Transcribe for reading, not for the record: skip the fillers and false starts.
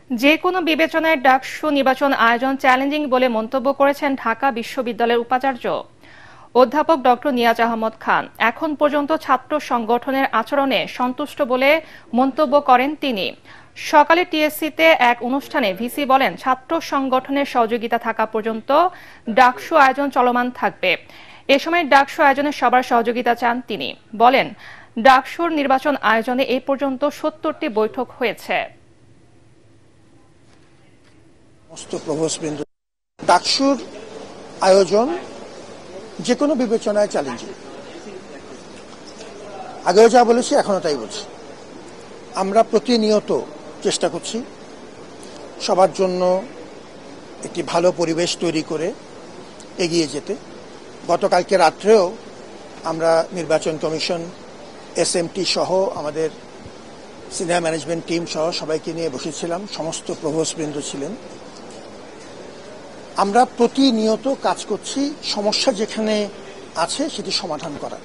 যে কোনো বিবেচনায় ডাকসু নির্বাচন আয়োজন চ্যালেঞ্জিং বলে মন্তব্য করেছেন ঢাকা বিশ্ববিদ্যালয়ের উপাচার্য অধ্যাপক ডক্টর নিয়াজ আহমদ খান। এখন পর্যন্ত ছাত্র সংগঠনের আচরণে সন্তুষ্ট বলে মন্তব্য করেন তিনি। সকালে টিএসসিতে এক অনুষ্ঠানে ভিসি বলেন, ছাত্র সংগঠনের সহযোগিতা থাকা পর্যন্ত ডাকসু আয়োজন চলমান থাকবে। এ সময় ডাকসু আয়োজনে সবার সহযোগিতা চান তিনি। বলেন, ডাকসুর নির্বাচন আয়োজনে এ পর্যন্ত ৭০টি বৈঠক হয়েছে। ডাকসুর আয়োজন যে কোনো বিবেচনায় চ্যালেঞ্জিং। আগেও যা বলেছি এখনো তাই বলছি। আমরা প্রতিনিয়ত চেষ্টা করছি সবার জন্য একটি ভালো পরিবেশ তৈরি করে এগিয়ে যেতে। গতকালকে রাত্রেও আমরা নির্বাচন কমিশন, এসএমটি সহ আমাদের সিনিয়র ম্যানেজমেন্ট টিম সহ সবাইকে নিয়ে বসেছিলাম, সমস্ত প্রভোস্টবৃন্দ ছিলেন। আমরা প্রতিনিয়ত কাজ করছি সমস্যা যেখানে আছে সেটি সমাধান করা।